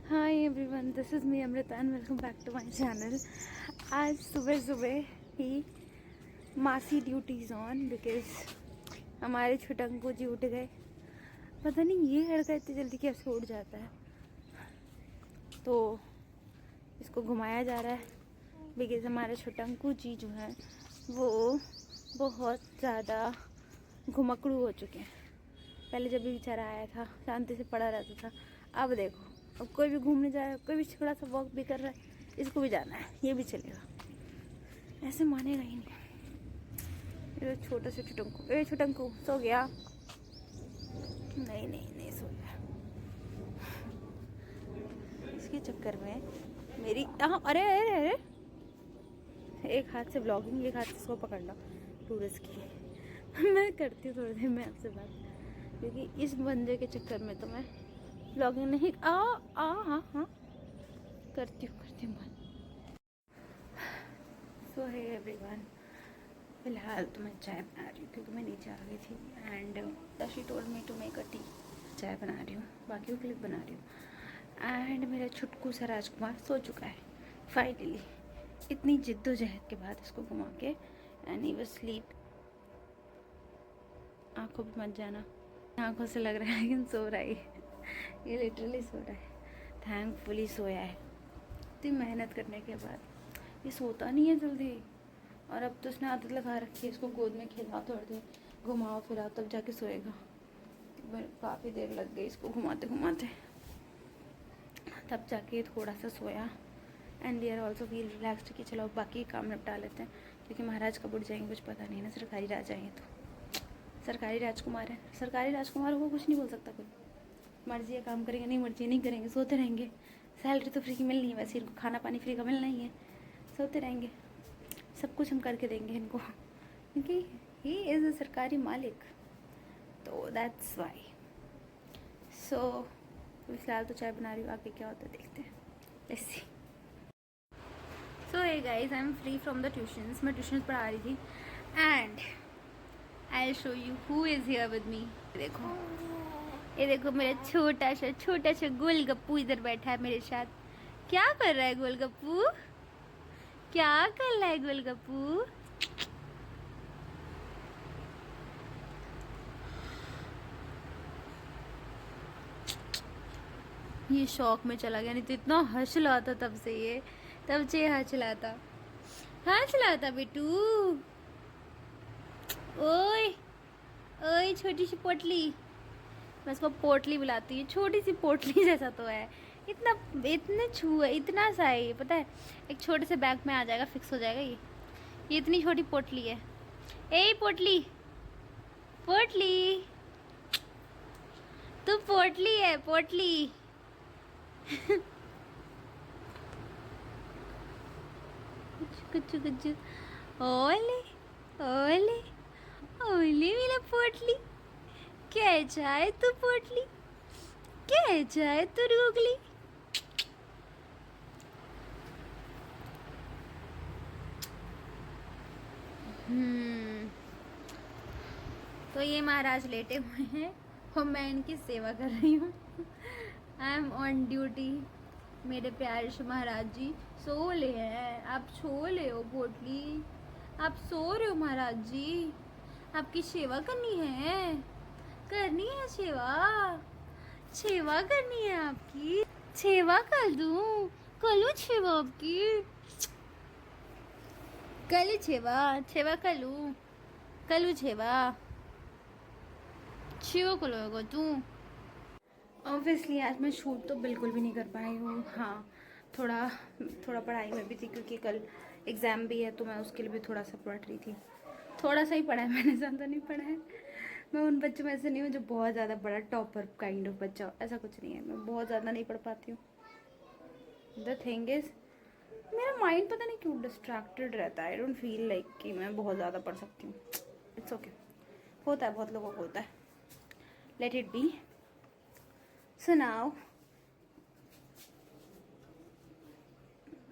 Hi everyone, this is me Amrita and welcome back to my channel. आज सुबह सुबह ही मासी ड्यूटीज ऑन बिकॉज हमारे छोटंकू जी उठ गए। पता नहीं ये लड़का इतनी जल्दी कैसे उठ जाता है। तो इसको घुमाया जा रहा है बिकॉज हमारे छोटंकू जी जो हैं वो बहुत ज़्यादा घुमकड़ू हो चुके हैं। पहले जब भी बेचारा आया था शांति से पड़ा रहता था, अब देखो अब कोई भी घूमने जा रहा है, कोई भी थोड़ा सा वॉक भी कर रहा है, इसको भी जाना है, ये भी चलेगा, ऐसे मानेगा ही नहीं। ये छोटा से छुटंकू सो गया? नहीं नहीं नहीं सो गया। इसके चक्कर में मेरी अरे अरे अरे, एक हाथ से ब्लॉगिंग, एक हाथ से इसको पकड़ना टूरिस्ट की। मैं करती हूँ थोड़ी देर में आपसे बात, क्योंकि इस बंदे के चक्कर में तो मैं ब्लॉगिंग नहीं हाँ हाँ करती हूँ बात। सो है एवरीवन, फिलहाल तो मैं चाय बना रही हूँ क्योंकि मैं नीचे आ गई थी and she told me to make a tea. चाय बना रही हूँ, बाकियों के लिए बना रही हूँ। एंड मेरा छुटकू सा राजकुमार सो चुका है फाइनली, इतनी जिद्दोजहद के बाद इसको घुमा के। And he was sleep. आंखों पे मत जाना, आंखों से लग रहा है लेकिन सो रहा है। ये लिटरली सो रहा है, थैंकफुली सोया है। इतनी मेहनत करने के बाद ये सोता नहीं है जल्दी। और अब तो उसने आदत लगा रखी है, इसको गोद में खिलाओ थोड़ी देर, घुमाओ फिराओ, तब जाके सोएगा। काफ़ी देर लग गई इसको घुमाते घुमाते, तब जाके थोड़ा सा सोया। And we are also feel relaxed कि चलो बाकी काम निपटा लेते हैं, क्योंकि महाराज कब उठ जाएंगे कुछ पता नहीं ना। सरकारी राजा हैं तो सरकारी राजकुमार है, सरकारी राजकुमार को कुछ नहीं बोल सकता कोई। मर्जी है काम करेंगे, नहीं मर्जी नहीं करेंगे, सोते रहेंगे। सैलरी तो फ्री की मिलनी है, वैसे इनको खाना पानी फ्री का मिलना ही है, सोते रहेंगे। सब कुछ हम करके देंगे इनको, क्योंकि ही इज़ अ सरकारी मालिक, तो दैट्स वाई। सो फिलहाल तो चाय बना रही हूँ, आगे क्या होता है देखते हैं। Let's see. So hey guys, I am free from the tuitions. मैं ट्यूशन पढ़ा रही थी and I will show you who is here with me. देखो, ये देखो मेरा छोटा सा गोलगप्पू इधर बैठा है मेरे साथ। क्या कर रहा है गोलगप्पू? क्या कर रहा है गोलगप्पू? ये शौक में चला गया, नहीं तो इतना हंस लाता तब से हंस लाता बेटू। ओए ओए छोटी सी पोटली, मैं इसको पोटली बुलाती हूँ, छोटी सी पोटली जैसा तो है। इतने छू है, इतना सा है ये, पता है एक छोटे से बैग में आ जाएगा, फिक्स हो जाएगा ये इतनी छोटी पोटली है। ए पोटली, पोटली तू पोटली है, पोटली। कुछ कुछ ओले ओले ओले मेरा पोटली, कैसा है तू पोटली, कैसा है तू रूगली। तो ये महाराज लेटे हुए हैं और मैं इनकी सेवा कर रही हूँ। I am on duty. मेरे प्यारे से महाराज जी सो ले हैं, आप सो ले हो पोटली, आप सो रहे हो महाराज जी, आपकी सेवा करनी है सेवा करनी है आपकी। सेवा कर दूं? कर लूं सेवा आपकी? कर लूं सेवा कर लूं सेवा को लोगे तू। ऑब्वियसली आज मैं शूट तो बिल्कुल भी नहीं कर पाई हूँ। हाँ, थोड़ा पढ़ाई में भी थी, क्योंकि कल एग्ज़ाम भी है, तो मैं उसके लिए भी थोड़ा सा पढ़ रही थी। थोड़ा सा ही पढ़ा है मैंने, ज़्यादा नहीं पढ़ा है। मैं उन बच्चों में से नहीं हूँ जो बहुत ज़्यादा बड़ा टॉपर काइंड ऑफ बच्चा, ऐसा कुछ नहीं है। मैं बहुत ज़्यादा नहीं पढ़ पाती हूँ। द थिंग इज़, मेरा माइंड पता नहीं क्यों डिस्ट्रैक्टेड रहता है। आई डोंट फील लाइक कि मैं बहुत ज़्यादा पढ़ सकती हूँ। इट्स ओके, होता है, बहुत लोगों को होता है। Late it be. So now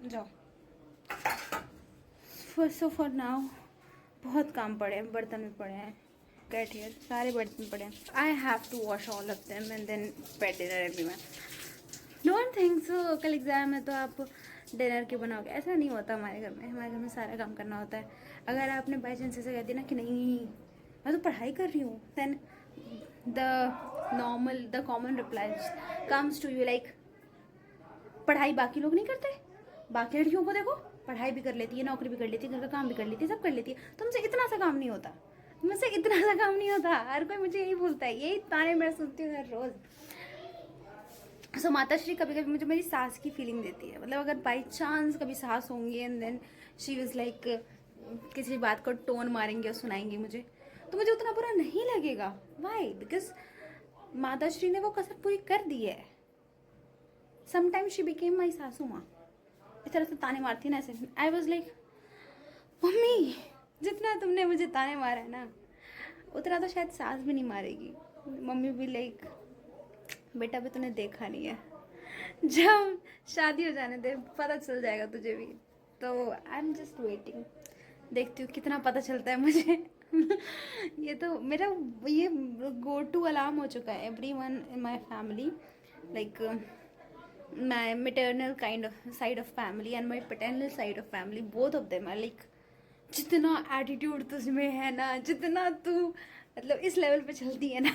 जाओ। फॉर नाउ बहुत काम पड़े हैं, बर्तन भी पड़े हैं, गेट हियर, सारे बर्तन पड़े हैं। I have to wash all of them and then pet dinner everyone. Don't think so. कल एग्जाम है तो आप डिनर क्यों बनाओगे? ऐसा नहीं होता हमारे घर में। हमारे घर में सारा काम करना होता है। अगर आपने बाई चांस ऐसे कह दिया ना कि नहीं मैं तो पढ़ाई कर रही हूँ, then the common reply comes to you like पढ़ाई बाकी लोग नहीं करते? बाकी लड़कियों को देखो, पढ़ाई भी कर लेती है, नौकरी भी कर लेती है, घर का काम भी कर लेती है, सब कर लेती है, तुमसे इतना सा काम नहीं होता, मुझसे इतना सा काम नहीं होता। हर कोई मुझे यही बोलता है, यही ताने मैं सुनती हूँ हर रोज़। सो माता श्री कभी कभी मुझे मेरी सास की फीलिंग देती है। मतलब अगर बाई चांस कभी सास होंगी and then she was like किसी बात को टोन मारेंगे और सुनाएंगे मुझे, तो मुझे उतना बुरा नहीं लगेगा। वाई? बिकॉज माता श्री ने वो कसर पूरी कर दी है। समटाइम्स शी बिकेम माई सासू माँ। इस तरह से ताने मारती है ना ऐसे, आई वॉज लाइक मम्मी जितना तुमने मुझे ताने मारा है ना उतना तो शायद सास भी नहीं मारेगी। मम्मी भी लाइक बेटा भी तूने देखा नहीं है, जब शादी हो जाने दे पता चल जाएगा तुझे भी। तो आई एम जस्ट वेटिंग, देखती हूँ कितना पता चलता है मुझे। ये तो मेरा ये गो टू अलार्म हो चुका है। Every one in my family like my maternal kind of side of family and my paternal side of family, both of them are like जितना एटीट्यूड तुझ में है ना, जितना तू मतलब इस लेवल पे चलती है ना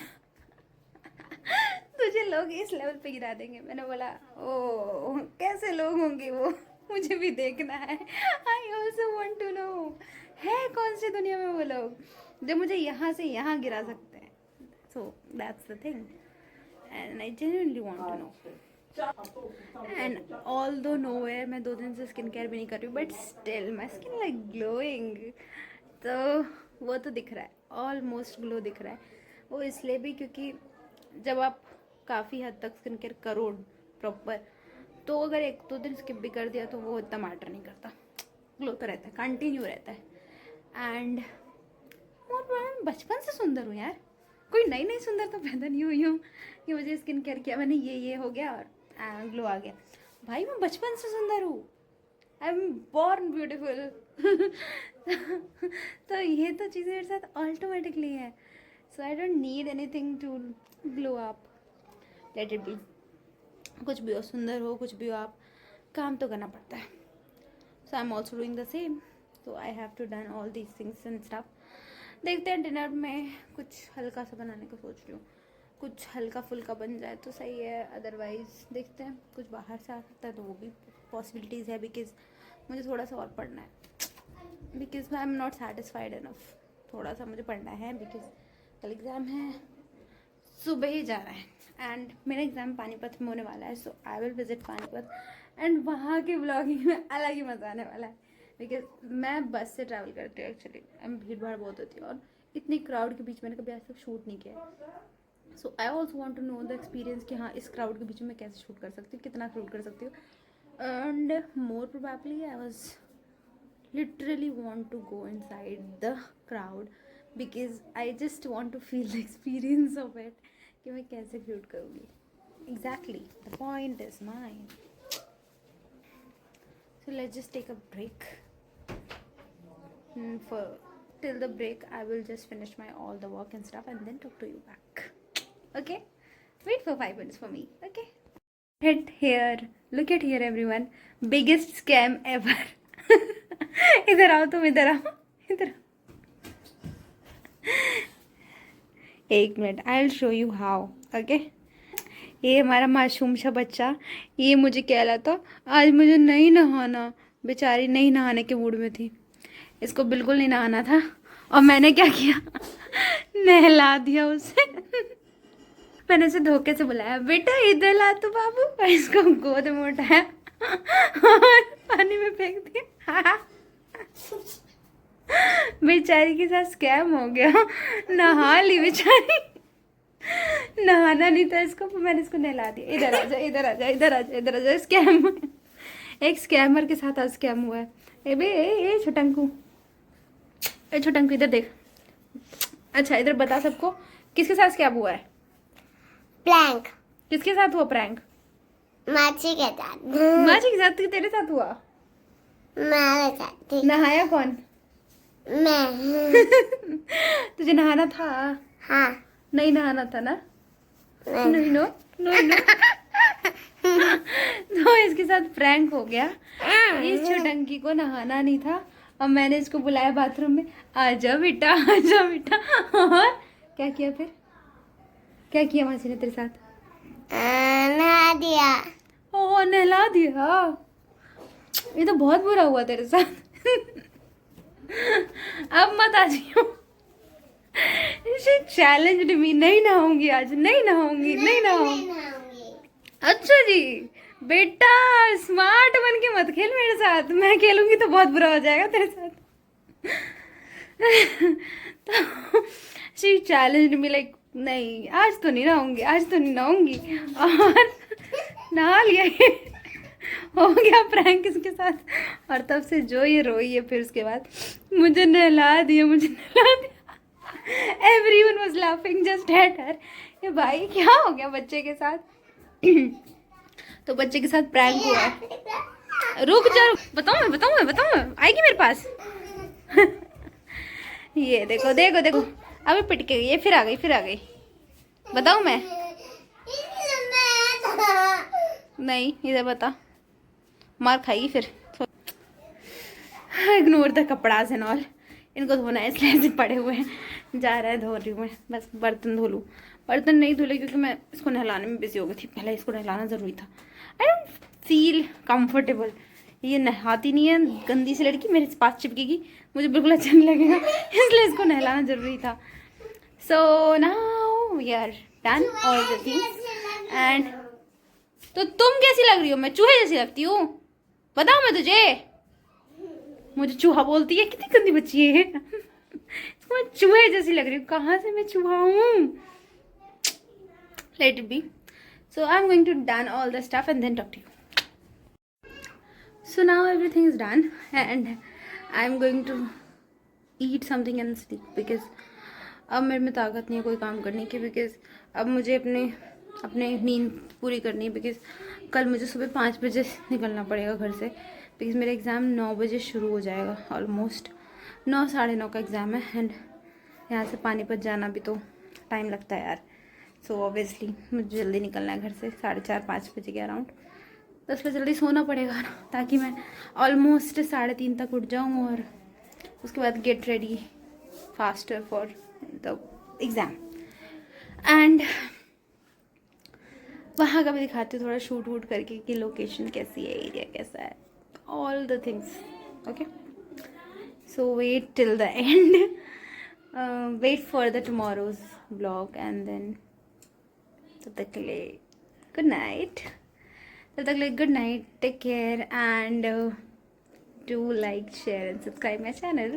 तुझे लोग इस लेवल पे गिरा देंगे। मैंने बोला ओ कैसे लोग होंगे वो, मुझे भी देखना है। I also want to know है कौन सी दुनिया में वो लोग जो मुझे यहाँ से यहाँ गिरा सकते हैं। So that's the thing and I genuinely want to know. And although nowhere मैं 2 दिन से स्किन केयर भी नहीं कर रही हूँ, but still my skin like glowing. तो वो तो दिख रहा है, ऑलमोस्ट ग्लो दिख रहा है। वो इसलिए भी क्योंकि जब आप काफ़ी हद तक स्किन केयर करो प्रॉपर, तो अगर 1-2 दिन स्किप भी कर दिया तो वो इतना मैटर नहीं करता, ग्लो तो रहता है, कंटिन्यू रहता है। एंड और बचपन से सुंदर हूँ यार, कोई नई नई सुंदरता पैदा नहीं हुई हूँ कि मुझे स्किन केयर किया मैंने ये हो गया और ग्लो आ गया। भाई मैं बचपन से सुंदर हूँ, आई एम बॉर्न ब्यूटिफुल। तो ये तो चीज़ें मेरे साथ ऑटोमेटिकली है। So I don't need anything to glow up, let it be. कुछ भी हो, सुंदर हो, कुछ भी हो, आप काम तो करना पड़ता है। So I am also doing the same, so I have to done all these things and stuff. देखते हैं डिनर में कुछ हल्का सा बनाने का सोच रही हूँ, कुछ हल्का फुल्का बन जाए तो सही है, अदरवाइज़ देखते हैं कुछ बाहर से आ सकता है तो वो भी पॉसिबिलिटीज़ है। बिकॉज़ मुझे थोड़ा सा और पढ़ना है, because I am not satisfied enough. थोड़ा सा मुझे पढ़ना है बिकॉज़ कल एग्ज़ाम है, सुबह ही जाना है एंड मेरा एग्ज़ाम पानीपत में होने वाला है। So I will visit Panipat and वहाँ की ब्लॉगिंग में अलग ही मज़ा आने वाला है। बिकॉज मैं बस से ट्रैवल करती हूँ एक्चुअली, भीड़ भाड़ बहुत होती है और इतनी क्राउड के बीच मैंने कभी आज तक शूट नहीं किया। So I also want to know the experience कि हाँ इस क्राउड के बीच में कैसे शूट कर सकती हूँ, कितना शूट कर सकती हूँ। And more probably I was literally want to go inside the crowd because I just want to feel the experience of it कि मैं कैसे शूट करूँगी। Exactly the point is mine. So let's just take a break. For till the break I will just finish my all the work and stuff and then talk to you back. Okay, wait for 5 minutes for me. Okay, hit here, look at here everyone, biggest scam ever. इधर आओ तुम, इधर आओ, इधर। एक minute, I will show you how. Okay, ये हमारा मासूम सा बच्चा, ये मुझे कह रहा था आज मुझे नहीं नहाना, बेचारी नहीं नहाने के मूड में थी, इसको बिल्कुल नहीं नहाना था और मैंने क्या किया नहला दिया उसे। मैंने उसे धोखे से बुलाया, बेटा इधर ला तो बाबू, और इसको गोद में उठाया और पानी में फेंक दिया। बेचारी के साथ स्कैम हो गया, नहा ली बेचारी, नहाना नहीं था इसको, मैंने इसको नहला दिया। इधर आ जा, इधर आ जा, इधर आ जा, इधर आ जा। स्कैम, एक स्कैमर के साथ आज स्कैम हुआ है। ए बे ए छोटंकू, ए छोटंकू इधर देख। अच्छा इधर बता सबको किसके साथ क्या हुआ है? प्रैंक। किसके साथ हुआ प्रैंक? माची के साथ। माची के साथ कि तेरे साथ हुआ? मेरे साथ। नहाया कौन? मैं। तुझे नहाना था? हाँ। नहीं नहाना था ना? नहीं। No no no. साथ प्रैंक हो गया। इस छोटंकी को नहाना नहीं था और मैंने इसको बुलाया बाथरूम में, आजा बेटा आजा बेटा। और क्या किया फिर, क्या किया मासी ने तेरे साथ? नहा दिया। ओह नहला दिया, ये तो बहुत बुरा हुआ तेरे साथ। अब मत आ जियो। चैलेंज मी, नहीं नहाऊंगी आज, नहीं नहाऊंगी, नहीं नहाऊंगी। अच्छा जी बेटा, स्मार्ट बन के मत खेल मेरे साथ, मैं खेलूंगी तो बहुत बुरा हो जाएगा तेरे साथ। तो शी चैलेंज मी लाइक, नहीं आज तो नहीं नहाऊंगी, आज तो नहीं नहाऊंगी। और नहा लिया ये, हो गया प्रैंक इसके साथ। और तब से जो ये रोई है, फिर उसके बाद मुझे नहला दिया, मुझे नहला दिया। Everyone was laughing just at her। ये भाई क्या हो गया बच्चे के साथ? तो बच्चे के साथ प्रैंक हुआ है। रुक जा, बताऊं, आएगी मेरे पास। ये देखो देखो देखो, अभी पिट के गई, ये फिर आ गई। बताऊं मैं? नहीं, इधर बता, मार खाएगी फिर। इग्नोर द कपड़ास एंड ऑल। इनको धोना है इसलिए ऐसे पड़े हुए हैं, जा रहा है, धो रही हूँ मैं। बस बर्तन धो लूँ, बर्तन नहीं धुले क्योंकि मैं इसको नहलाने में बिजी हो गई थी। पहले इसको नहलाना ज़रूरी था। आई डोंट फील कंफर्टेबल, ये नहाती नहीं है, गंदी सी लड़की मेरे पास चिपकेगी, मुझे बिल्कुल अच्छा नहीं लगेगा, इसलिए इसको नहलाना ज़रूरी था। So now we are done all the things. And तो तुम कैसी लग रही हो? मैं चूहे जैसी लगती हूँ? बताओ मैं तुझे, मुझे चूहा बोलती है, कितनी गंदी बच्ची है। मैं चूहे जैसी लग रही हूँ, कहाँ से मैं चूहा हूँ? Let it be. So I am going to done all the stuff and then talk to you. So now everything is done and I am going to eat something and sleep, because अब मेरे में ताकत नहीं है कोई काम करने की, बिकॉज अब मुझे अपने नींद पूरी करनी है, बिकॉज कल मुझे सुबह 5 बजे निकलना पड़ेगा घर से, बिकॉज मेरा एग्ज़ाम 9 बजे शुरू हो जाएगा। ऑलमोस्ट 9 साढ़े 9 का एग्ज़ाम है एंड यहाँ से पानीपत जाना भी तो टाइम लगता है यार। सो ऑब्वियसली मुझे जल्दी निकलना है घर से, 4:30-5 बजे के अराउंड। तो इसलिए जल्दी सोना पड़ेगा ना, ताकि मैं ऑलमोस्ट 3:30 तक उठ जाऊँ और उसके बाद get ready faster for the exam. And वहाँ का भी दिखाती हूँ थोड़ा शूट वूट करके कि लोकेशन कैसी है, एरिया कैसा है, all the things, okay? So wait till the end, wait for the tomorrow's vlog and then तब तक के लिए good night, good night, take care and do like, share and subscribe my channel.